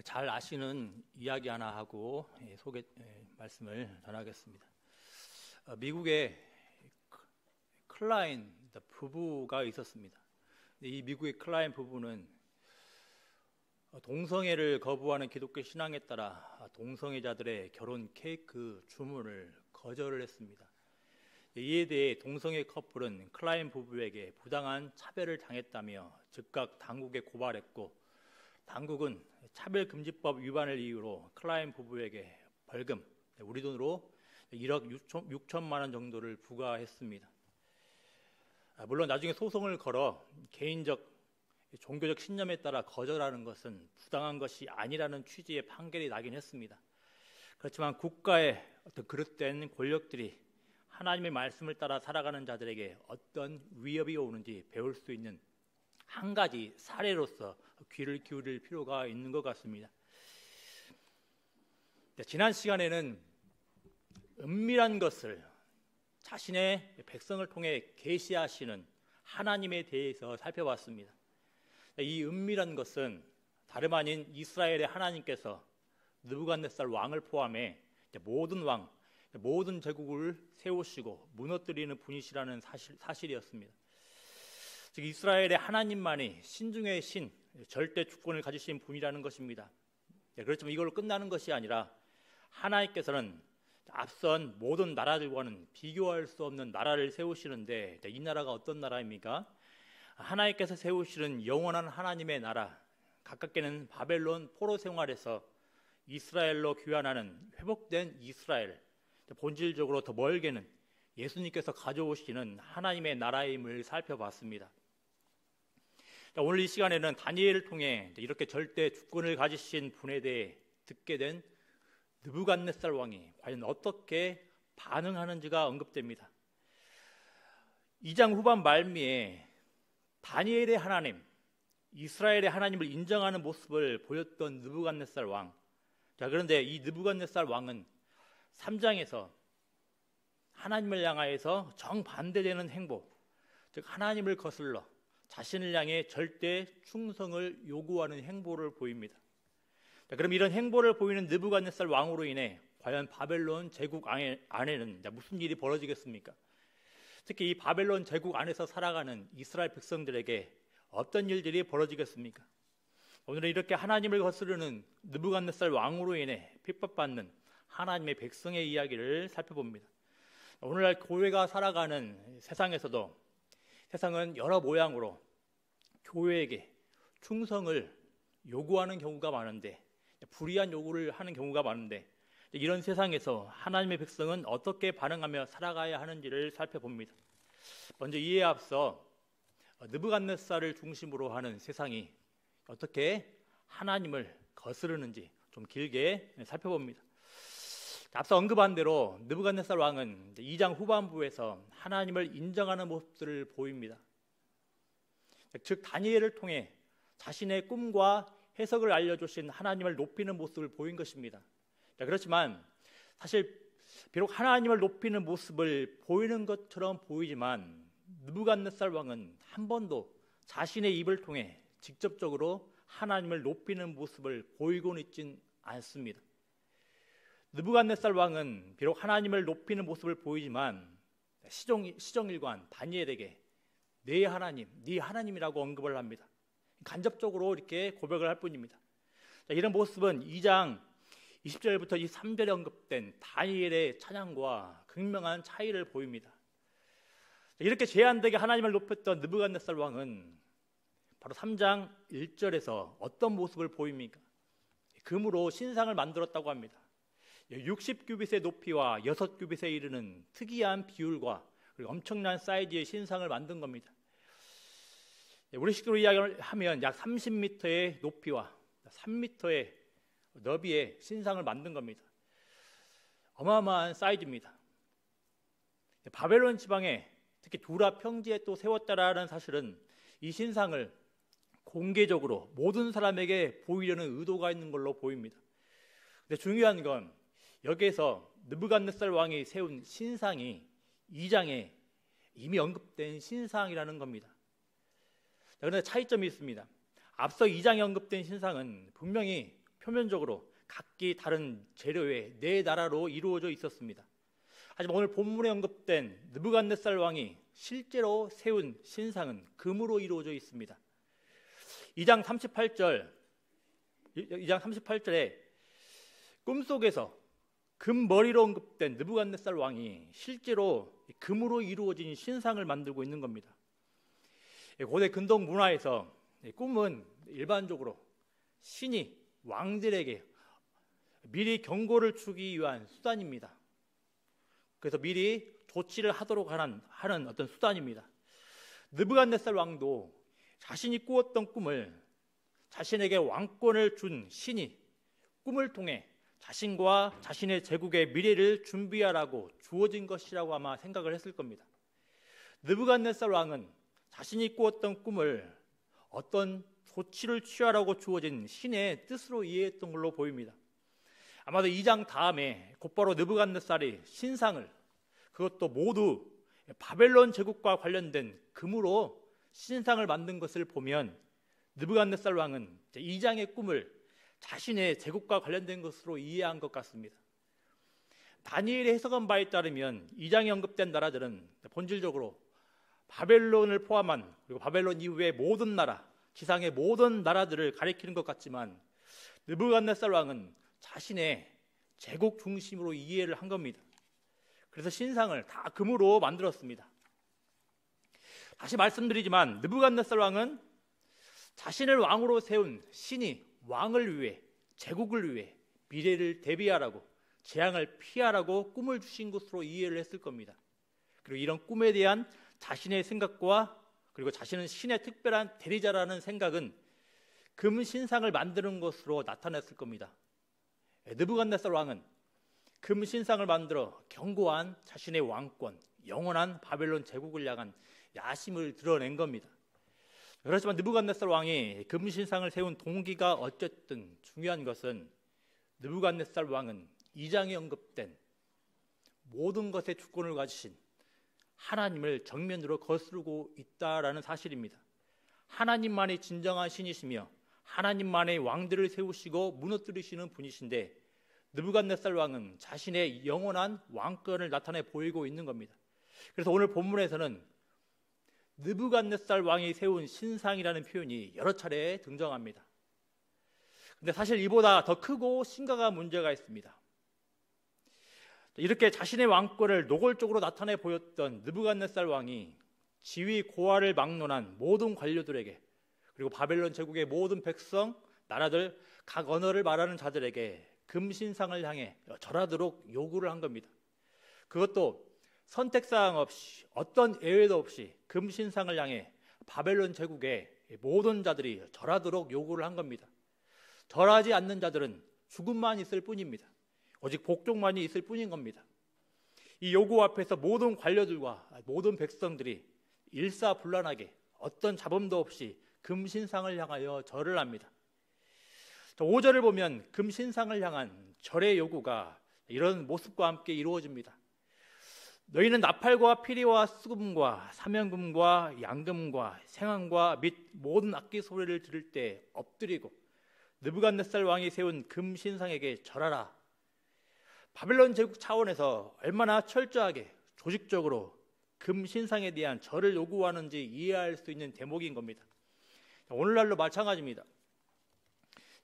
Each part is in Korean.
잘 아시는 이야기 하나 하고 말씀을 전하겠습니다. 미국에 클라인 부부가 있었습니다. 이 미국의 클라인 부부는 동성애를 거부하는 기독교 신앙에 따라 동성애자들의 결혼 케이크 주문을 거절을 했습니다. 이에 대해 동성애 커플은 클라인 부부에게 부당한 차별을 당했다며 즉각 당국에 고발했고, 당국은 차별금지법 위반을 이유로 클라인 부부에게 벌금, 우리 돈으로 1억 6천만 원 정도를 부과했습니다. 물론 나중에 소송을 걸어 개인적 종교적 신념에 따라 거절하는 것은 부당한 것이 아니라는 취지의 판결이 나긴 했습니다. 그렇지만 국가의 어떤 그릇된 권력들이 하나님의 말씀을 따라 살아가는 자들에게 어떤 위협이 오는지 배울 수 있는 한 가지 사례로서 귀를 기울일 필요가 있는 것 같습니다. 지난 시간에는 은밀한 것을 자신의 백성을 통해 계시하시는 하나님에 대해서 살펴봤습니다. 이 은밀한 것은 다름 아닌 이스라엘의 하나님께서 느부갓네살 왕을 포함해 모든 왕, 모든 제국을 세우시고 무너뜨리는 분이시라는 사실이었습니다. 즉 이스라엘의 하나님만이 신중의 신, 절대 주권을 가지신 분이라는 것입니다. 그렇지만 이걸로 끝나는 것이 아니라 하나님께서는 앞선 모든 나라들과는 비교할 수 없는 나라를 세우시는데, 이 나라가 어떤 나라입니까? 하나님께서 세우시는 영원한 하나님의 나라, 가깝게는 바벨론 포로 생활에서 이스라엘로 귀환하는 회복된 이스라엘, 본질적으로 더 멀게는 예수님께서 가져오시는 하나님의 나라임을 살펴봤습니다. 오늘 이 시간에는 다니엘을 통해 이렇게 절대 주권을 가지신 분에 대해 듣게 된 느부갓네살 왕이 과연 어떻게 반응하는지가 언급됩니다. 2장 후반 말미에 다니엘의 하나님, 이스라엘의 하나님을 인정하는 모습을 보였던 느부갓네살 왕. 그런데 이 느부갓네살 왕은 3장에서 하나님을 향하여서 정반대되는 행보, 즉 하나님을 거슬러 자신을 향해 절대 충성을 요구하는 행보를 보입니다. 그럼 이런 행보를 보이는 느부갓네살 왕으로 인해 과연 바벨론 제국 안에는 무슨 일이 벌어지겠습니까? 특히 이 바벨론 제국 안에서 살아가는 이스라엘 백성들에게 어떤 일들이 벌어지겠습니까? 오늘은 이렇게 하나님을 거스르는 느부갓네살 왕으로 인해 핍박받는 하나님의 백성의 이야기를 살펴봅니다. 오늘날 교회가 살아가는 세상에서도 세상은 여러 모양으로 교회에게 충성을 요구하는 경우가 많은데, 불이한 요구를 하는 경우가 많은데, 이런 세상에서 하나님의 백성은 어떻게 반응하며 살아가야 하는지를 살펴봅니다. 먼저 이에 앞서 느부갓네살을 중심으로 하는 세상이 어떻게 하나님을 거스르는지 좀 길게 살펴봅니다. 앞서 언급한 대로 느부갓네살 왕은 2장 후반부에서 하나님을 인정하는 모습들을 보입니다. 즉 다니엘을 통해 자신의 꿈과 해석을 알려주신 하나님을 높이는 모습을 보인 것입니다. 그렇지만 사실 비록 하나님을 높이는 모습을 보이는 것처럼 보이지만 느부갓네살 왕은 한 번도 자신의 입을 통해 직접적으로 하나님을 높이는 모습을 보이고는 있진 않습니다. 느부갓네살 왕은 비록 하나님을 높이는 모습을 보이지만 시종일관 다니엘에게 내 하나님, 네 하나님이라고 언급을 합니다. 간접적으로 이렇게 고백을 할 뿐입니다. 이런 모습은 2장 20절부터 23절에 언급된 다니엘의 찬양과 극명한 차이를 보입니다. 이렇게 제한되게 하나님을 높였던 느부갓네살 왕은 바로 3장 1절에서 어떤 모습을 보입니까? 금으로 신상을 만들었다고 합니다. 60규빗의 높이와 6규빗에 이르는 특이한 비율과 그리고 엄청난 사이즈의 신상을 만든 겁니다. 우리식으로 이야기하면 약 30m의 높이와 3m의 너비의 신상을 만든 겁니다. 어마어마한 사이즈입니다. 바벨론 지방에 특히 두라 평지에 또 세웠다라는 사실은 이 신상을 공개적으로 모든 사람에게 보이려는 의도가 있는 걸로 보입니다. 근데 중요한 건 여기에서 느부갓네살 왕이 세운 신상이 2장에 이미 언급된 신상이라는 겁니다. 그런데 차이점이 있습니다. 앞서 2장에 언급된 신상은 분명히 표면적으로 각기 다른 재료의 네 나라로 이루어져 있었습니다. 하지만 오늘 본문에 언급된 느부갓네살 왕이 실제로 세운 신상은 금으로 이루어져 있습니다. 2장 38절에 꿈속에서 금머리로 언급된 느부갓네살 왕이 실제로 금으로 이루어진 신상을 만들고 있는 겁니다. 고대 근동 문화에서 꿈은 일반적으로 신이 왕들에게 미리 경고를 주기 위한 수단입니다. 그래서 미리 조치를 하도록 하는 어떤 수단입니다. 느부갓네살 왕도 자신이 꾸었던 꿈을 자신에게 왕권을 준 신이 꿈을 통해 자신과 자신의 제국의 미래를 준비하라고 주어진 것이라고 아마 생각을 했을 겁니다. 느부갓네살 왕은 자신이 꾸었던 꿈을 어떤 조치를 취하라고 주어진 신의 뜻으로 이해했던 걸로 보입니다. 아마도 2장 다음에 곧바로 느부갓네살이 신상을, 그것도 모두 바벨론 제국과 관련된 금으로 신상을 만든 것을 보면 느부갓네살 왕은 2장의 꿈을 자신의 제국과 관련된 것으로 이해한 것 같습니다. 다니엘의 해석한 바에 따르면 2장에 언급된 나라들은 본질적으로 바벨론을 포함한, 그리고 바벨론 이후의 모든 나라, 지상의 모든 나라들을 가리키는 것 같지만 느부갓네살 왕은 자신의 제국 중심으로 이해를 한 겁니다. 그래서 신상을 다 금으로 만들었습니다. 다시 말씀드리지만 느부갓네살 왕은 자신을 왕으로 세운 신이 왕을 위해, 제국을 위해 미래를 대비하라고, 재앙을 피하라고 꿈을 주신 것으로 이해를 했을 겁니다. 그리고 이런 꿈에 대한 자신의 생각과, 그리고 자신은 신의 특별한 대리자라는 생각은 금 신상을 만드는 것으로 나타냈을 겁니다. 느부갓네살 왕은 금 신상을 만들어 견고한 자신의 왕권, 영원한 바벨론 제국을 향한 야심을 드러낸 겁니다. 그렇지만 느부갓네살 왕이 금 신상을 세운 동기가 어쨌든 중요한 것은 느부갓네살 왕은 2장에 언급된 모든 것의 주권을 가지신 하나님을 정면으로 거스르고 있다라는 사실입니다. 하나님만이 진정한 신이시며 하나님만의 왕들을 세우시고 무너뜨리시는 분이신데 느부갓네살 왕은 자신의 영원한 왕권을 나타내 보이고 있는 겁니다. 그래서 오늘 본문에서는 느부갓네살 왕이 세운 신상이라는 표현이 여러 차례 등장합니다. 근데 사실 이보다 더 크고 심각한 문제가 있습니다. 이렇게 자신의 왕권을 노골적으로 나타내 보였던 느부갓네살 왕이 지위 고하를 막론한 모든 관료들에게, 그리고 바벨론 제국의 모든 백성, 나라들, 각 언어를 말하는 자들에게 금신상을 향해 절하도록 요구를 한 겁니다. 그것도 선택사항 없이, 어떤 예외도 없이 금신상을 향해 바벨론 제국의 모든 자들이 절하도록 요구를 한 겁니다. 절하지 않는 자들은 죽음만 있을 뿐입니다. 오직 복종만이 있을 뿐인 겁니다. 이 요구 앞에서 모든 관료들과 모든 백성들이 일사불란하게 어떤 잡음도 없이 금신상을 향하여 절을 합니다. 5절을 보면 금신상을 향한 절의 요구가 이런 모습과 함께 이루어집니다. 너희는 나팔과 피리와 수금과 사면금과 양금과 생황과 및 모든 악기 소리를 들을 때 엎드리고 느부갓네살 왕이 세운 금신상에게 절하라. 바벨론 제국 차원에서 얼마나 철저하게 조직적으로 금신상에 대한 절을 요구하는지 이해할 수 있는 대목인 겁니다. 오늘날로 마찬가지입니다.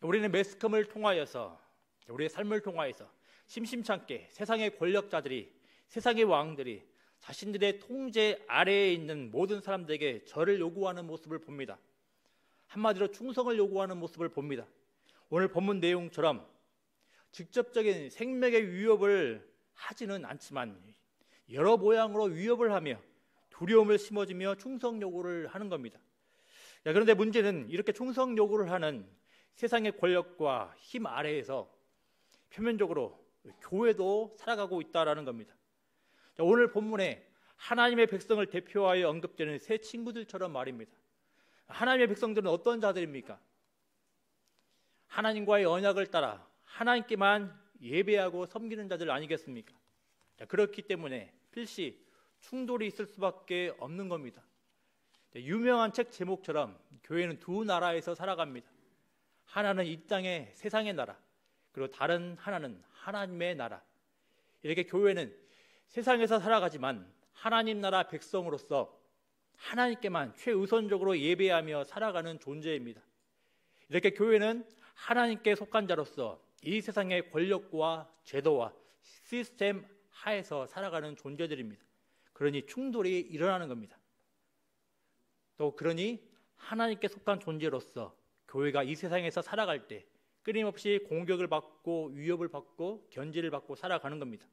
우리는 매스컴을 통하여서, 우리의 삶을 통하여서 심심찮게 세상의 권력자들이, 세상의 왕들이 자신들의 통제 아래에 있는 모든 사람들에게 절을 요구하는 모습을 봅니다. 한마디로 충성을 요구하는 모습을 봅니다. 오늘 본문 내용처럼 직접적인 생명의 위협을 하지는 않지만 여러 모양으로 위협을 하며 두려움을 심어주며 충성 요구를 하는 겁니다. 그런데 문제는 이렇게 충성 요구를 하는 세상의 권력과 힘 아래에서 표면적으로 교회도 살아가고 있다는 겁니다. 오늘 본문에 하나님의 백성을 대표하여 언급되는 세 친구들처럼 말입니다. 하나님의 백성들은 어떤 자들입니까? 하나님과의 언약을 따라 하나님께만 예배하고 섬기는 자들 아니겠습니까? 그렇기 때문에 필시 충돌이 있을 수밖에 없는 겁니다. 유명한 책 제목처럼 교회는 두 나라에서 살아갑니다. 하나는 이 땅의 세상의 나라, 그리고 다른 하나는 하나님의 나라. 이렇게 교회는 세상에서 살아가지만 하나님 나라 백성으로서 하나님께만 최우선적으로 예배하며 살아가는 존재입니다. 이렇게 교회는 하나님께 속한 자로서 이 세상의 권력과 제도와 시스템 하에서 살아가는 존재들입니다. 그러니 충돌이 일어나는 겁니다. 또 그러니 하나님께 속한 존재로서 교회가 이 세상에서 살아갈 때 끊임없이 공격을 받고 위협을 받고 견제를 받고 살아가는 겁니다.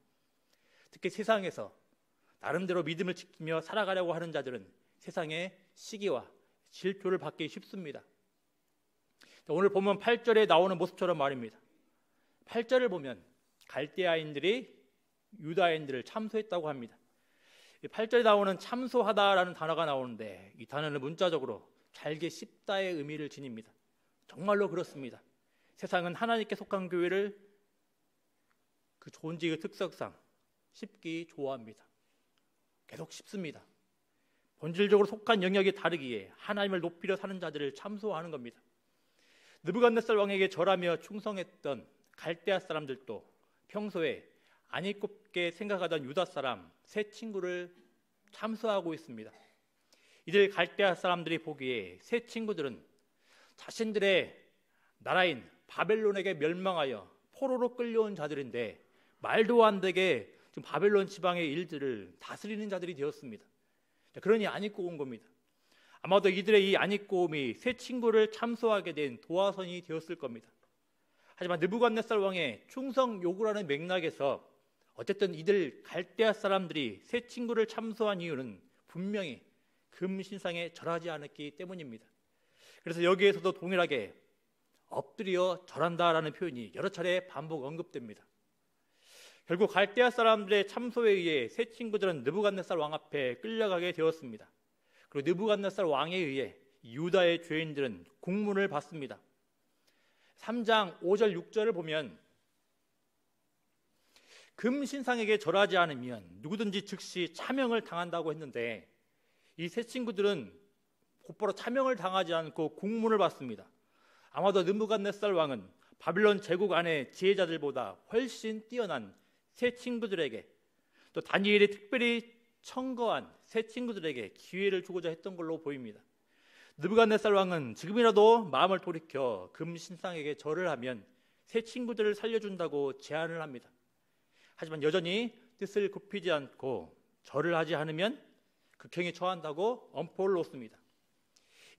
특히 세상에서 나름대로 믿음을 지키며 살아가려고 하는 자들은 세상의 시기와 질투를 받기 쉽습니다. 오늘 보면 8절에 나오는 모습처럼 말입니다. 8절을 보면 갈대아인들이 유다인들을 참소했다고 합니다. 8절에 나오는 참소하다라는 단어가 나오는데 이 단어는 문자적으로 잘게 씹다의 의미를 지닙니다. 정말로 그렇습니다. 세상은 하나님께 속한 교회를 그 존재의 특성상 씹기 좋아합니다. 계속 씹습니다. 본질적으로 속한 영역이 다르기에 하나님을 높이려 사는 자들을 참소하는 겁니다. 느부갓네살 왕에게 절하며 충성했던 갈대아 사람들도 평소에 안일곱게 생각하던 유다 사람 세 친구를 참소하고 있습니다. 이들 갈대아 사람들이 보기에 세 친구들은 자신들의 나라인 바벨론에게 멸망하여 포로로 끌려온 자들인데 말도 안 되게 지금 바벨론 지방의 일들을 다스리는 자들이 되었습니다. 그러니 안입고 온 겁니다. 아마도 이들의 이 안입고음이 세 친구를 참소하게 된 도화선이 되었을 겁니다. 하지만 느부갓네살 왕의 충성 요구라는 맥락에서 어쨌든 이들 갈대아 사람들이 세 친구를 참소한 이유는 분명히 금신상에 절하지 않았기 때문입니다. 그래서 여기에서도 동일하게 엎드려 절한다라는 표현이 여러 차례 반복 언급됩니다. 결국 갈대아 사람들의 참소에 의해 세 친구들은 느부갓네살 왕 앞에 끌려가게 되었습니다. 그리고 느부갓네살 왕에 의해 유다의 죄인들은 국문을 받습니다. 3장 5절 6절을 보면 금신상에게 절하지 않으면 누구든지 즉시 차명을 당한다고 했는데 이 세 친구들은 곧바로 차명을 당하지 않고 국문을 받습니다. 아마도 느부갓네살 왕은 바빌론 제국 안의 지혜자들보다 훨씬 뛰어난 세 친구들에게 또 다니엘이 특별히 청거한 세 친구들에게 기회를 주고자 했던 걸로 보입니다. 느부갓네살 왕은 지금이라도 마음을 돌이켜 금신상에게 절을 하면 세 친구들을 살려준다고 제안을 합니다. 하지만 여전히 뜻을 굽히지 않고 절을 하지 않으면 극형에 처한다고 엄포를 놓습니다.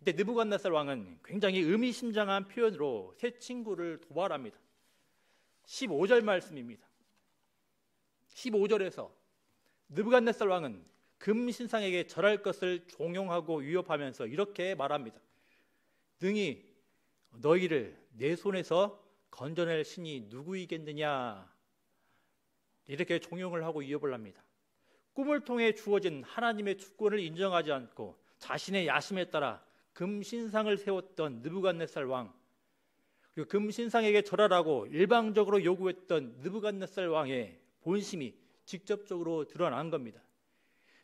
이때 느부갓네살 왕은 굉장히 의미심장한 표현으로 세 친구를 도발합니다. 15절 말씀입니다. 15절에서 느부갓네살 왕은 금신상에게 절할 것을 종용하고 위협하면서 이렇게 말합니다. 능히 너희를 내 손에서 건져낼 신이 누구이겠느냐, 이렇게 종용을 하고 위협을 합니다. 꿈을 통해 주어진 하나님의 주권을 인정하지 않고 자신의 야심에 따라 금신상을 세웠던 느부갓네살 왕, 그리고 금신상에게 절하라고 일방적으로 요구했던 느부갓네살 왕의 본심이 직접적으로 드러난 겁니다.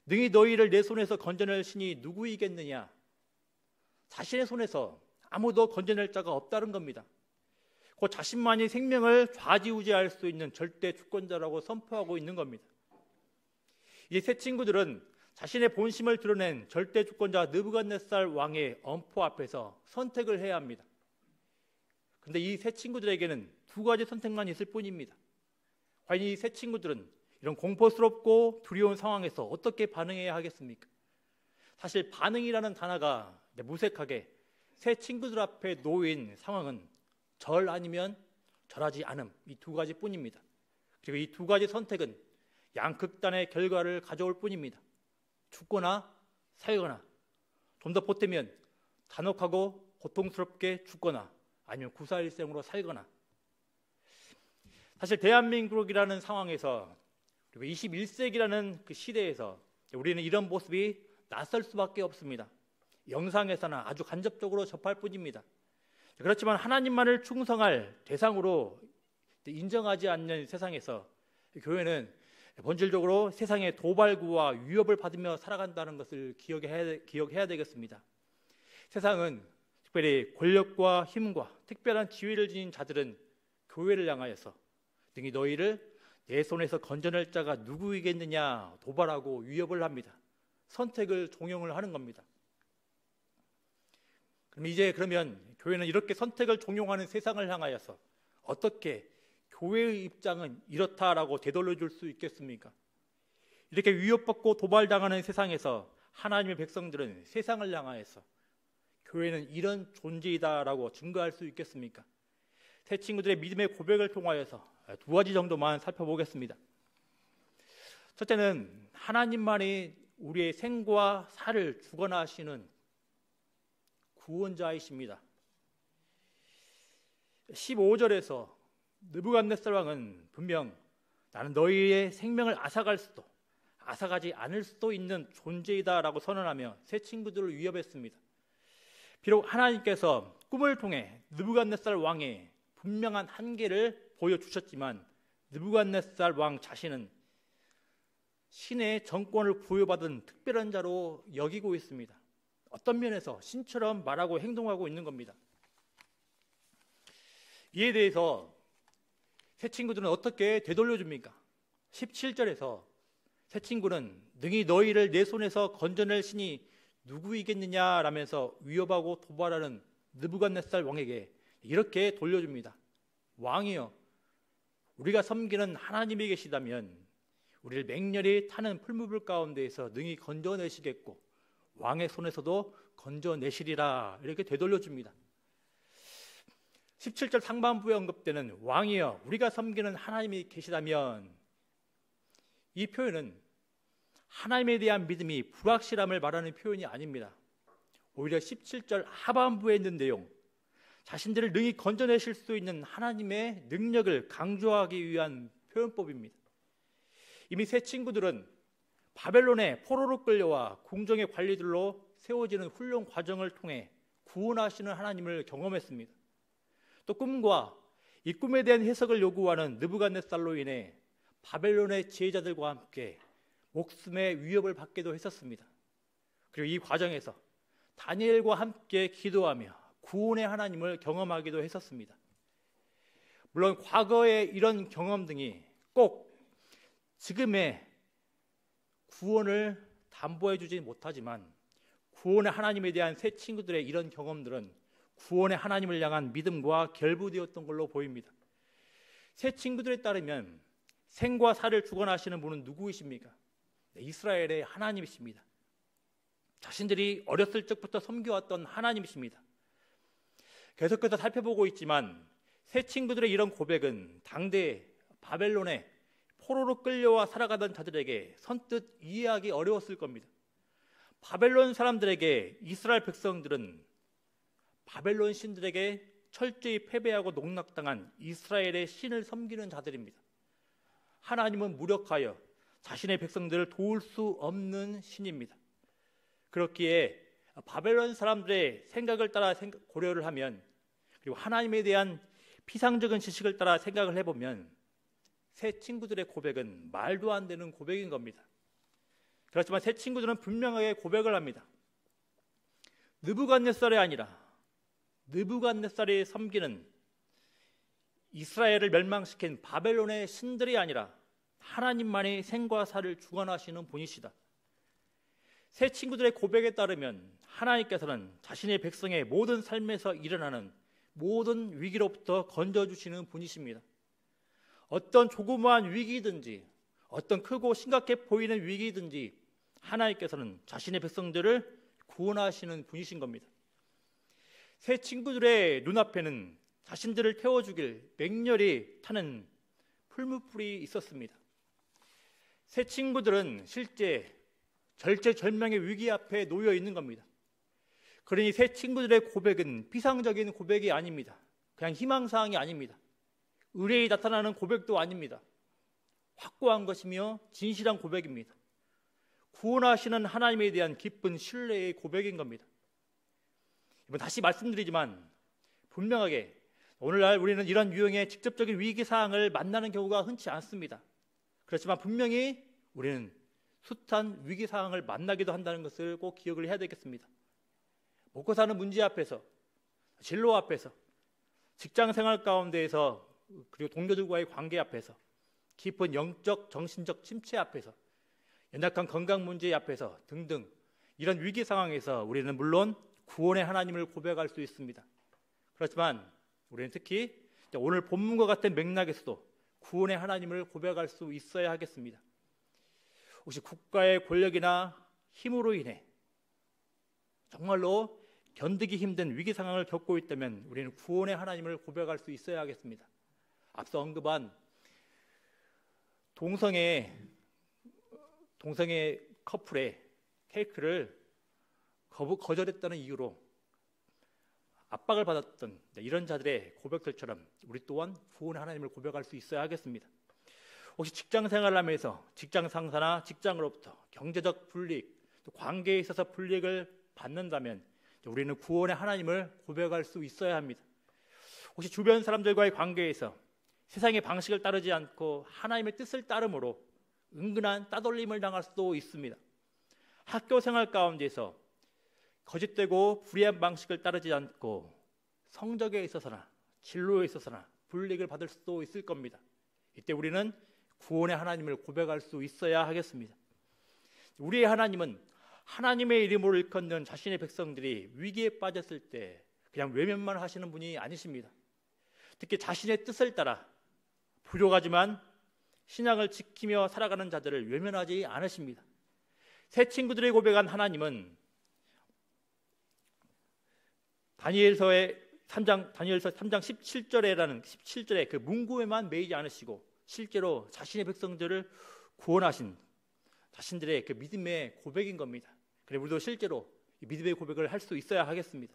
능히 너희를 내 손에서 건져낼 신이 누구이겠느냐, 자신의 손에서 아무도 건져낼 자가 없다는 겁니다. 곧 자신만이 생명을 좌지우지할 수 있는 절대 주권자라고 선포하고 있는 겁니다. 이 세 친구들은 자신의 본심을 드러낸 절대 주권자 느부갓네살 왕의 엄포 앞에서 선택을 해야 합니다. 그런데 이 세 친구들에게는 두 가지 선택만 있을 뿐입니다. 과연 이 세 친구들은 이런 공포스럽고 두려운 상황에서 어떻게 반응해야 하겠습니까? 사실 반응이라는 단어가 무색하게 세 친구들 앞에 놓인 상황은 절 아니면 절하지 않음, 이 두 가지 뿐입니다. 그리고 이 두 가지 선택은 양극단의 결과를 가져올 뿐입니다. 죽거나 살거나, 좀 더 보태면 잔혹하고 고통스럽게 죽거나 아니면 구사일생으로 살거나. 사실 대한민국이라는 상황에서 그리고 21세기라는 그 시대에서 우리는 이런 모습이 낯설 수밖에 없습니다. 영상에서나 아주 간접적으로 접할 뿐입니다. 그렇지만 하나님만을 충성할 대상으로 인정하지 않는 세상에서 교회는 본질적으로 세상의 도발구와 위협을 받으며 살아간다는 것을 기억해야 되겠습니다. 세상은 특별히 권력과 힘과 특별한 지위를 지닌 자들은 교회를 향하여서 등이 너희를 내 손에서 건져낼 자가 누구이겠느냐 도발하고 위협을 합니다. 선택을 종용을 하는 겁니다. 그러면 교회는 이렇게 선택을 종용하는 세상을 향하여서 어떻게 교회의 입장은 이렇다라고 되돌려 줄 수 있겠습니까? 이렇게 위협받고 도발당하는 세상에서 하나님의 백성들은 세상을 향하여서 교회는 이런 존재이다라고 증거할 수 있겠습니까? 새 친구들의 믿음의 고백을 통하여서 두 가지 정도만 살펴보겠습니다. 첫째는 하나님만이 우리의 생과 살을 주관하시는 구원자이십니다. 15절에서 느부갓네살 왕은 분명 나는 너희의 생명을 앗아가지 않을 수도 있는 존재이다라고 선언하며 새 친구들을 위협했습니다. 비록 하나님께서 꿈을 통해 느부갓네살 왕의 분명한 한계를 보여주셨지만 느부갓네살 왕 자신은 신의 정권을 부여받은 특별한 자로 여기고 있습니다. 어떤 면에서 신처럼 말하고 행동하고 있는 겁니다. 이에 대해서 새 친구들은 어떻게 되돌려줍니까? 17절에서 새 친구는 능히 너희를 내 손에서 건져낼 신이 누구이겠느냐라면서 위협하고 도발하는 느부갓네살 왕에게 이렇게 돌려줍니다. 왕이여, 우리가 섬기는 하나님이 계시다면 우리를 맹렬히 타는 풀무불 가운데에서 능히 건져내시겠고 왕의 손에서도 건져내시리라 이렇게 되돌려줍니다. 17절 상반부에 언급되는 왕이여 우리가 섬기는 하나님이 계시다면, 이 표현은 하나님에 대한 믿음이 불확실함을 말하는 표현이 아닙니다. 오히려 17절 하반부에 있는 내용, 자신들을 능히 건져내실 수 있는 하나님의 능력을 강조하기 위한 표현법입니다. 이미 새 친구들은 바벨론의 포로로 끌려와 궁정의 관리들로 세워지는 훈련 과정을 통해 구원하시는 하나님을 경험했습니다. 또 꿈과 이 꿈에 대한 해석을 요구하는 느부갓네살로 인해 바벨론의 지혜자들과 함께 목숨의 위협을 받기도 했었습니다. 그리고 이 과정에서 다니엘과 함께 기도하며 구원의 하나님을 경험하기도 했었습니다. 물론 과거의 이런 경험 등이 꼭 지금의 구원을 담보해 주지 못하지만 구원의 하나님에 대한 새 친구들의 이런 경험들은 구원의 하나님을 향한 믿음과 결부되었던 걸로 보입니다. 새 친구들에 따르면 생과 살을 주관하시는 분은 누구이십니까? 네, 이스라엘의 하나님이십니다. 자신들이 어렸을 적부터 섬겨왔던 하나님이십니다. 계속해서 살펴보고 있지만 새 친구들의 이런 고백은 당대 바벨론의 포로로 끌려와 살아가던 자들에게 선뜻 이해하기 어려웠을 겁니다. 바벨론 사람들에게 이스라엘 백성들은 바벨론 신들에게 철저히 패배하고 농락당한 이스라엘의 신을 섬기는 자들입니다. 하나님은 무력하여 자신의 백성들을 도울 수 없는 신입니다. 그렇기에 바벨론 사람들의 생각을 따라 고려를 하면, 그리고 하나님에 대한 피상적인 지식을 따라 생각을 해보면 새 친구들의 고백은 말도 안 되는 고백인 겁니다. 그렇지만 새 친구들은 분명하게 고백을 합니다. 느부갓네살이 아니라 느부갓네살이 섬기는 이스라엘을 멸망시킨 바벨론의 신들이 아니라 하나님만이 생과 살을 주관하시는 분이시다. 새 친구들의 고백에 따르면 하나님께서는 자신의 백성의 모든 삶에서 일어나는 모든 위기로부터 건져주시는 분이십니다. 어떤 조그마한 위기든지 어떤 크고 심각해 보이는 위기든지 하나님께서는 자신의 백성들을 구원하시는 분이신 겁니다. 새 친구들의 눈앞에는 자신들을 태워주길 맹렬히 타는 풀무불이 있었습니다. 새 친구들은 실제 절체절명의 위기 앞에 놓여 있는 겁니다. 그러니 새 친구들의 고백은 피상적인 고백이 아닙니다. 그냥 희망사항이 아닙니다. 의뢰이 나타나는 고백도 아닙니다. 확고한 것이며 진실한 고백입니다. 구원하시는 하나님에 대한 기쁜 신뢰의 고백인 겁니다. 이번 다시 말씀드리지만 분명하게 오늘날 우리는 이런 유형의 직접적인 위기사항을 만나는 경우가 흔치 않습니다. 그렇지만 분명히 우리는 숱한 위기사항을 만나기도 한다는 것을 꼭 기억을 해야 되겠습니다. 먹고 사는 문제 앞에서, 진로 앞에서, 직장 생활 가운데에서, 그리고 동료들과의 관계 앞에서, 깊은 영적, 정신적 침체 앞에서, 연약한 건강 문제 앞에서 등등 이런 위기 상황에서 우리는 물론 구원의 하나님을 고백할 수 있습니다. 그렇지만 우리는 특히 오늘 본문과 같은 맥락에서도 구원의 하나님을 고백할 수 있어야 하겠습니다. 혹시 국가의 권력이나 힘으로 인해 정말로 견디기 힘든 위기 상황을 겪고 있다면 우리는 구원의 하나님을 고백할 수 있어야 하겠습니다. 앞서 언급한 동성애 커플의 케이크를 거절했다는 이유로 압박을 받았던 이런 자들의 고백들처럼 우리 또한 구원의 하나님을 고백할 수 있어야 하겠습니다. 혹시 직장 생활을 하면서 직장 상사나 직장으로부터 경제적 불이익, 또 관계에 있어서 불이익을 받는다면 우리는 구원의 하나님을 고백할 수 있어야 합니다. 혹시 주변 사람들과의 관계에서 세상의 방식을 따르지 않고 하나님의 뜻을 따름으로 은근한 따돌림을 당할 수도 있습니다. 학교 생활 가운데서 거짓되고 불의한 방식을 따르지 않고 성적에 있어서나 진로에 있어서나 불이익을 받을 수도 있을 겁니다. 이때 우리는 구원의 하나님을 고백할 수 있어야 하겠습니다. 우리의 하나님은 하나님의 이름으로 일컫는 자신의 백성들이 위기에 빠졌을 때 그냥 외면만 하시는 분이 아니십니다. 특히 자신의 뜻을 따라 부족하지만 신앙을 지키며 살아가는 자들을 외면하지 않으십니다. 새 친구들이 고백한 하나님은 다니엘서 3장 17절의 그 문구에만 매이지 않으시고 실제로 자신의 백성들을 구원하신 자신들의 그 믿음의 고백인 겁니다. 그래서 우리도 실제로 이 믿음의 고백을 할 수 있어야 하겠습니다.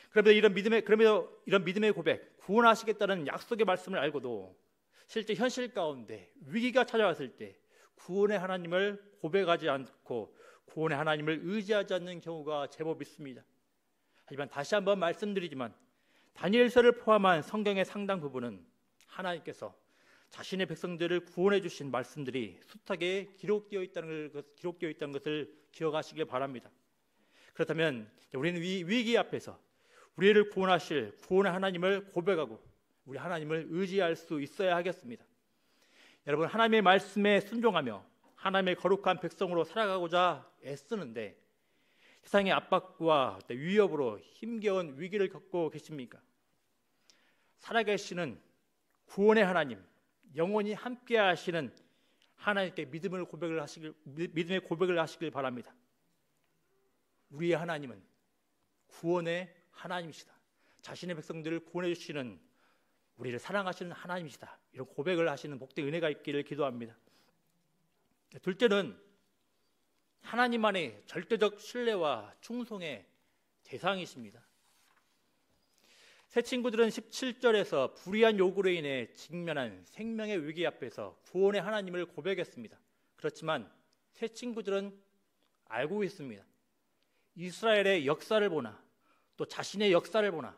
그러면 이런 믿음의 고백, 구원하시겠다는 약속의 말씀을 알고도 실제 현실 가운데 위기가 찾아왔을 때 구원의 하나님을 고백하지 않고 구원의 하나님을 의지하지 않는 경우가 제법 있습니다. 하지만 다시 한번 말씀드리지만 다니엘서를 포함한 성경의 상당 부분은 하나님께서 자신의 백성들을 구원해 주신 말씀들이 숱하게 기록되어 있다는 것을 기억하시길 바랍니다. 그렇다면 우리는 위기 앞에서 우리를 구원하실 구원의 하나님을 고백하고 우리 하나님을 의지할 수 있어야 하겠습니다. 여러분, 하나님의 말씀에 순종하며 하나님의 거룩한 백성으로 살아가고자 애쓰는데 세상의 압박과 위협으로 힘겨운 위기를 겪고 계십니까? 살아계시는 구원의 하나님, 영원히 함께 하시는 하나님께 믿음의 고백을 하시길 바랍니다. 우리의 하나님은 구원의 하나님이시다. 자신의 백성들을 구원해 주시는 우리를 사랑하시는 하나님이시다. 이런 고백을 하시는 복된 은혜가 있기를 기도합니다. 둘째는 하나님만의 절대적 신뢰와 충성의 대상이십니다. 새 친구들은 17절에서 불의한 요구로 인해 직면한 생명의 위기 앞에서 구원의 하나님을 고백했습니다. 그렇지만 새 친구들은 알고 있습니다. 이스라엘의 역사를 보나 또 자신의 역사를 보나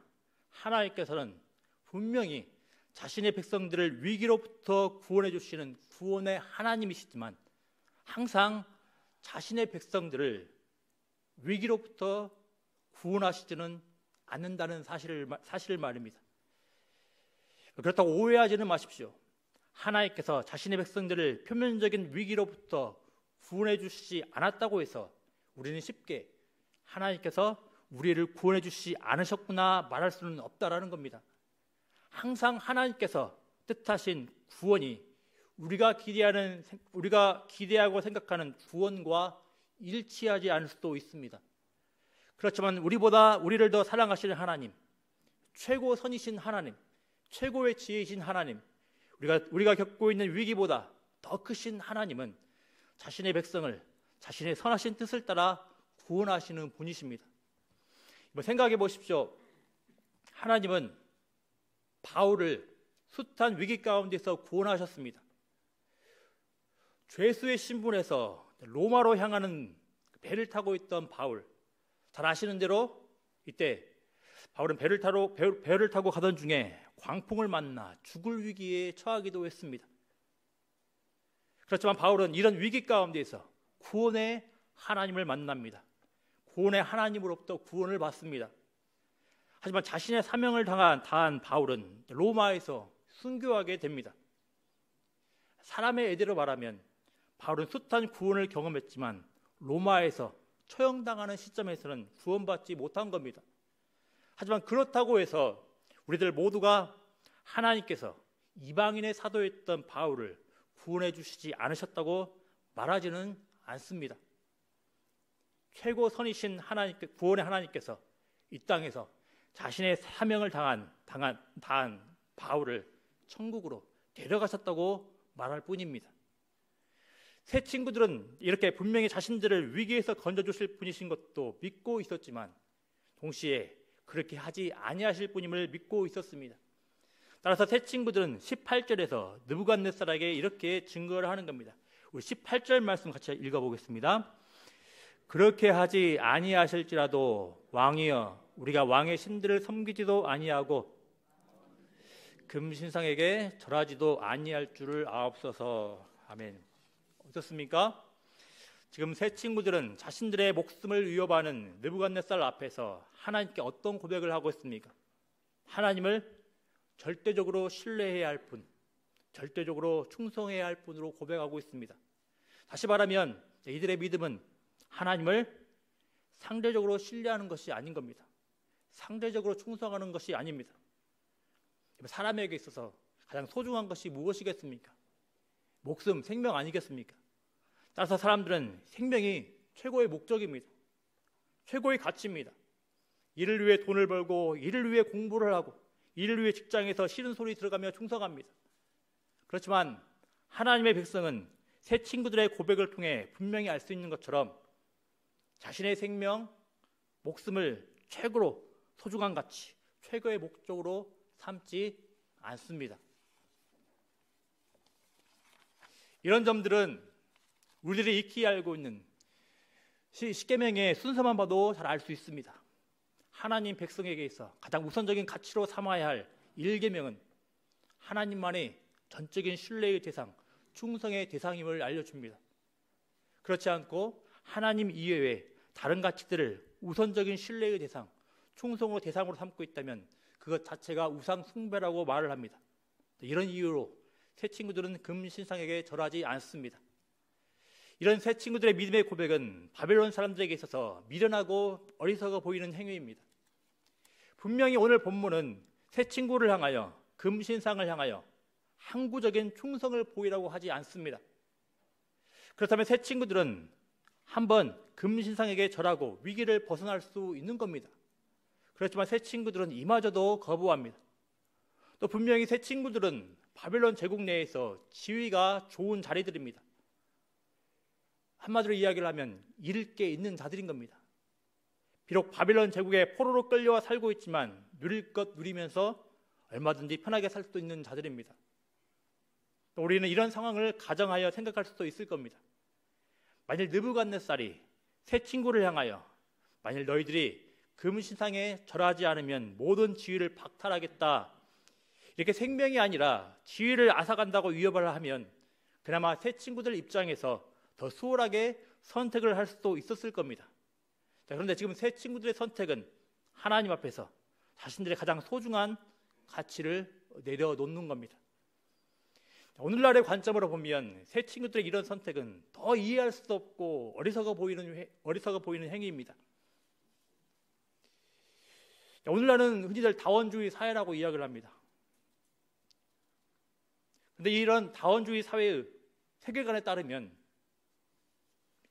하나님께서는 분명히 자신의 백성들을 위기로부터 구원해 주시는 구원의 하나님이시지만 항상 자신의 백성들을 위기로부터 구원하시지는 않는다는 사실을 말입니다. 그렇다고 오해하지는 마십시오. 하나님께서 자신의 백성들을 표면적인 위기로부터 구원해 주시지 않았다고 해서 우리는 쉽게 하나님께서 우리를 구원해 주시지 않으셨구나 말할 수는 없다라는 겁니다. 항상 하나님께서 뜻하신 구원이 우리가 기대하고 생각하는 구원과 일치하지 않을 수도 있습니다. 그렇지만 우리를 더 사랑하시는 하나님, 최고 선이신 하나님, 최고의 지혜이신 하나님, 우리가 겪고 있는 위기보다 더 크신 하나님은 자신의 백성을 자신의 선하신 뜻을 따라 구원하시는 분이십니다. 생각해 보십시오. 하나님은 바울을 숱한 위기 가운데서 구원하셨습니다. 죄수의 신분에서 로마로 향하는 배를 타고 있던 바울, 잘 아시는 대로 이때 바울은 배를 타고 가던 중에 광풍을 만나 죽을 위기에 처하기도 했습니다. 그렇지만 바울은 이런 위기 가운데서 구원의 하나님을 만납니다. 구원의 하나님으로부터 구원을 받습니다. 하지만 자신의 사명을 다한 바울은 로마에서 순교하게 됩니다. 사람의 예대로 말하면 바울은 숱한 구원을 경험했지만 로마에서 처형당하는 시점에서는 구원받지 못한 겁니다. 하지만 그렇다고 해서 우리들 모두가 하나님께서 이방인의 사도였던 바울을 구원해 주시지 않으셨다고 말하지는 않습니다. 최고 선이신 하나님께, 구원의 하나님께서 이 땅에서 자신의 사명을 다한 바울을 천국으로 데려가셨다고 말할 뿐입니다. 새 친구들은 이렇게 분명히 자신들을 위기에서 건져주실 분이신 것도 믿고 있었지만 동시에 그렇게 하지 아니하실 분임을 믿고 있었습니다. 따라서 새 친구들은 18절에서 느부갓네살에게 이렇게 증거를 하는 겁니다. 우리 18절 말씀 같이 읽어보겠습니다. 그렇게 하지 아니하실지라도 왕이여 우리가 왕의 신들을 섬기지도 아니하고 금신상에게 절하지도 아니할 줄을 아옵소서. 아멘. 어떻습니까? 지금 새 친구들은 자신들의 목숨을 위협하는 느부갓네살 앞에서 하나님께 어떤 고백을 하고 있습니까? 하나님을 절대적으로 신뢰해야 할 분, 절대적으로 충성해야 할 분으로 고백하고 있습니다. 다시 말하면 이들의 믿음은 하나님을 상대적으로 신뢰하는 것이 아닌 겁니다. 상대적으로 충성하는 것이 아닙니다. 사람에게 있어서 가장 소중한 것이 무엇이겠습니까? 목숨, 생명 아니겠습니까? 따라서 사람들은 생명이 최고의 목적입니다. 최고의 가치입니다. 이를 위해 돈을 벌고 이를 위해 공부를 하고 이를 위해 직장에서 싫은 소리 들어가며 충성합니다. 그렇지만 하나님의 백성은 새 친구들의 고백을 통해 분명히 알 수 있는 것처럼 자신의 생명, 목숨을 최고로 소중한 가치, 최고의 목적으로 삼지 않습니다. 이런 점들은 우리들이 익히 알고 있는 십계명의 순서만 봐도 잘 알 수 있습니다. 하나님 백성에게 있어 가장 우선적인 가치로 삼아야 할 1계명은 하나님만의 전적인 신뢰의 대상, 충성의 대상임을 알려줍니다. 그렇지 않고 하나님 이외의 다른 가치들을 우선적인 신뢰의 대상, 충성의 대상으로 삼고 있다면 그것 자체가 우상 숭배라고 말을 합니다. 이런 이유로 새 친구들은 금신상에게 절하지 않습니다. 이런 새 친구들의 믿음의 고백은 바벨론 사람들에게 있어서 미련하고 어리석어 보이는 행위입니다. 분명히 오늘 본문은 새 친구를 향하여, 금신상을 향하여 항구적인 충성을 보이라고 하지 않습니다. 그렇다면 새 친구들은 한번 금신상에게 절하고 위기를 벗어날 수 있는 겁니다. 그렇지만 새 친구들은 이마저도 거부합니다. 또 분명히 새 친구들은 바벨론 제국 내에서 지위가 좋은 자리들입니다. 한마디로 이야기를 하면 잃을 게 있는 자들인 겁니다. 비록 바벨론 제국에 포로로 끌려와 살고 있지만 누릴 것 누리면서 얼마든지 편하게 살 수도 있는 자들입니다. 또 우리는 이런 상황을 가정하여 생각할 수도 있을 겁니다. 만일 느부갓네살이 새 친구를 향하여 만일 너희들이 금신상에 절하지 않으면 모든 지위를 박탈하겠다, 이렇게 생명이 아니라 지위를 앗아간다고 위협을 하면 그나마 새 친구들 입장에서 더 수월하게 선택을 할 수도 있었을 겁니다. 자, 그런데 지금 새 친구들의 선택은 하나님 앞에서 자신들의 가장 소중한 가치를 내려놓는 겁니다. 자, 오늘날의 관점으로 보면 새 친구들의 이런 선택은 더 이해할 수 없고 어리석어 보이는 행위입니다. 자, 오늘날은 흔히들 다원주의 사회라고 이야기를 합니다. 그런데 이런 다원주의 사회의 세계관에 따르면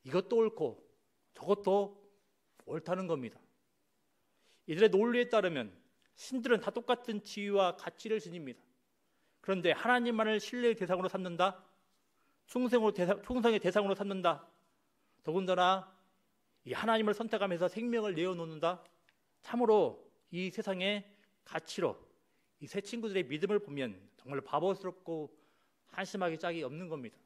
이것도 옳고 저것도 옳다는 겁니다. 이들의 논리에 따르면 신들은 다 똑같은 지위와 가치를 지닙니다. 그런데 하나님만을 신뢰의 대상으로 삼는다, 충성의 대상으로 삼는다, 더군다나 이 하나님을 선택하면서 생명을 내어놓는다, 참으로 이 세상의 가치로 이 새 친구들의 믿음을 보면 정말 바보스럽고 한심하기 짝이 없는 겁니다.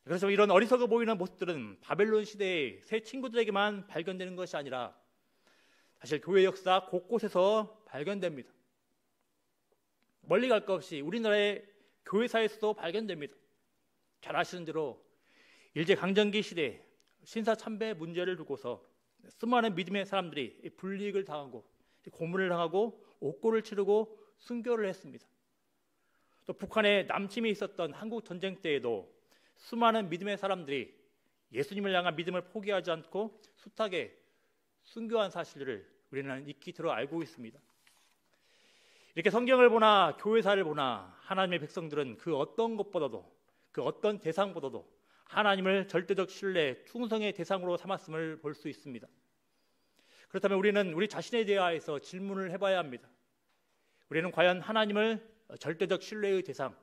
그래서 이런 어리석어 보이는 모습들은 바벨론 시대의 새 친구들에게만 발견되는 것이 아니라 사실 교회 역사 곳곳에서 발견됩니다. 멀리 갈 것 없이 우리나라의 교회사에서도 발견됩니다. 잘 아시는 대로 일제강점기 시대 신사참배 문제를 두고서 수많은 믿음의 사람들이 불이익을 당하고 고문을 당하고 옥고를 치르고 순교를 했습니다. 또 북한에 남침이 있었던 한국 전쟁 때에도 수많은 믿음의 사람들이 예수님을 향한 믿음을 포기하지 않고 숱하게 순교한 사실들을 우리는 익히 들어 알고 있습니다. 이렇게 성경을 보나 교회사를 보나 하나님의 백성들은 그 어떤 것보다도, 그 어떤 대상보다도 하나님을 절대적 신뢰, 충성의 대상으로 삼았음을 볼 수 있습니다. 그렇다면 우리는 우리 자신에 대하여서 질문을 해봐야 합니다. 우리는 과연 하나님을 절대적 신뢰의 대상,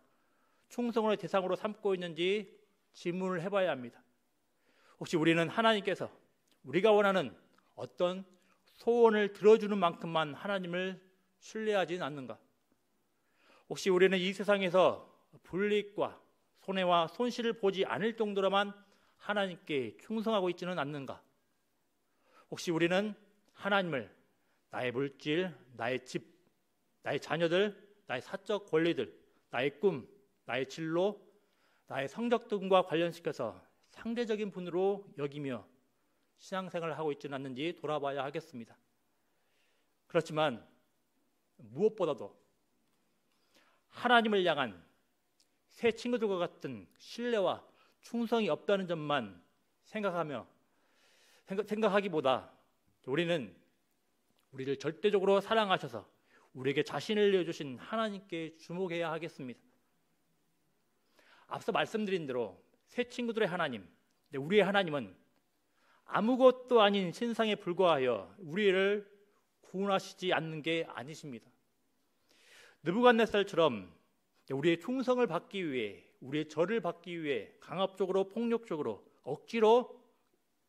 충성의 대상으로 삼고 있는지 질문을 해봐야 합니다. 혹시 우리는 하나님께서 우리가 원하는 어떤 소원을 들어주는 만큼만 하나님을 신뢰하지는 않는가? 혹시 우리는 이 세상에서 불이익과 손해와 손실을 보지 않을 정도로만 하나님께 충성하고 있지는 않는가? 혹시 우리는 하나님을 나의 물질, 나의 집, 나의 자녀들, 나의 사적 권리들, 나의 꿈, 나의 진로, 나의 성적 등과 관련시켜서 상대적인 분으로 여기며 신앙생활을 하고 있지는 않는지 돌아봐야 하겠습니다. 그렇지만 무엇보다도 하나님을 향한 새 친구들과 같은 신뢰와 충성이 없다는 점만 생각하기보다 우리는 우리를 절대적으로 사랑하셔서 우리에게 자신을 내어주신 하나님께 주목해야 하겠습니다. 앞서 말씀드린 대로 새 친구들의 하나님, 우리의 하나님은 아무것도 아닌 신상에 불과하여 우리를 구원하시지 않는 게 아니십니다. 느부갓네살처럼 우리의 충성을 받기 위해, 우리의 절을 받기 위해 강압적으로, 폭력적으로, 억지로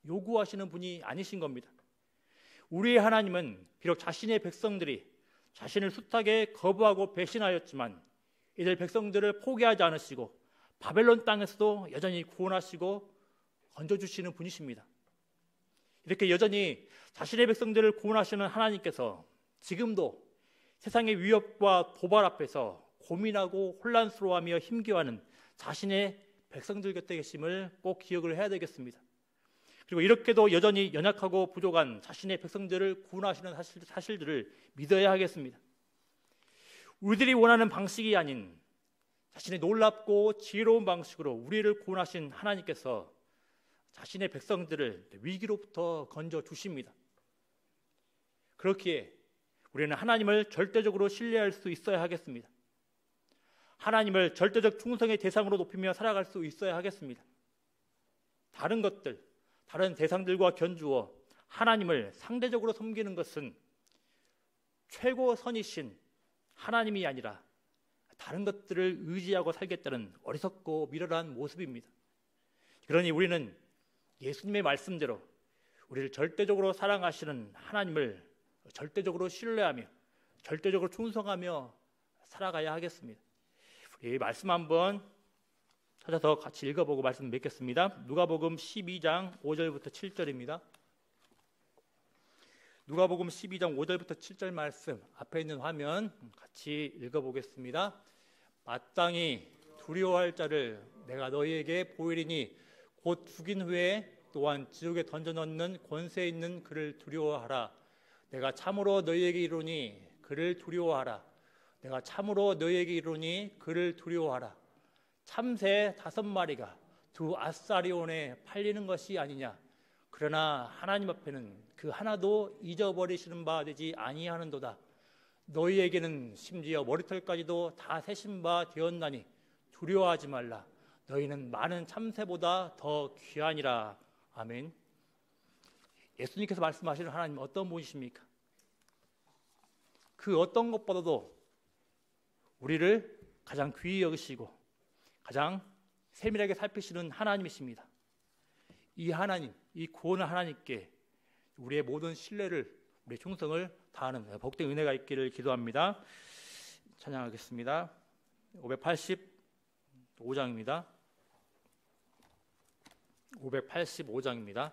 요구하시는 분이 아니신 겁니다. 우리의 하나님은 비록 자신의 백성들이 자신을 숱하게 거부하고 배신하였지만 이들 백성들을 포기하지 않으시고 바벨론 땅에서도 여전히 구원하시고 건져주시는 분이십니다. 이렇게 여전히 자신의 백성들을 구원하시는 하나님께서 지금도 세상의 위협과 도발 앞에서 고민하고 혼란스러워하며 힘겨워하는 자신의 백성들 곁에 계심을 꼭 기억을 해야 되겠습니다. 그리고 이렇게도 여전히 연약하고 부족한 자신의 백성들을 구원하시는 사실들을 믿어야 하겠습니다. 우리들이 원하는 방식이 아닌 자신의 놀랍고 지혜로운 방식으로 우리를 구원하신 하나님께서 자신의 백성들을 위기로부터 건져 주십니다. 그렇기에 우리는 하나님을 절대적으로 신뢰할 수 있어야 하겠습니다. 하나님을 절대적 충성의 대상으로 높이며 살아갈 수 있어야 하겠습니다. 다른 것들, 다른 대상들과 견주어 하나님을 상대적으로 섬기는 것은 최고선이신 하나님이 아니라 다른 것들을 의지하고 살겠다는 어리석고 미련한 모습입니다. 그러니 우리는 예수님의 말씀대로 우리를 절대적으로 사랑하시는 하나님을 절대적으로 신뢰하며 절대적으로 충성하며 살아가야 하겠습니다. 우리 말씀 한번 찾아서 같이 읽어보고 말씀 맺겠습니다. 누가복음 12장 5절부터 7절입니다. 누가복음 12장 5절부터 7절 말씀 앞에 있는 화면 같이 읽어보겠습니다. 마땅히 두려워할 자를 내가 너희에게 보이리니 곧 죽인 후에 또한 지옥에 던져넣는 권세 있는 그를 두려워하라. 내가 참으로 너희에게 이르노니 그를 두려워하라. 내가 참으로 너희에게 이르노니 그를 두려워하라. 참새 5마리가 2아사리온에 팔리는 것이 아니냐. 그러나 하나님 앞에는 그 하나도 잊어버리시는 바 되지 아니하는도다. 너희에게는 심지어 머리털까지도 다 세신 바 되었나니 두려워하지 말라. 너희는 많은 참새보다 더 귀하니라. 아멘. 예수님께서 말씀하시는 하나님은 어떤 분이십니까? 그 어떤 것보다도 우리를 가장 귀히 여기시고 가장 세밀하게 살피시는 하나님이십니다. 이 하나님, 이 구원의 하나님께 우리의 모든 신뢰를, 우리의 충성을 다하는 복된 은혜가 있기를 기도합니다. 찬양하겠습니다. 585장입니다. 585장입니다.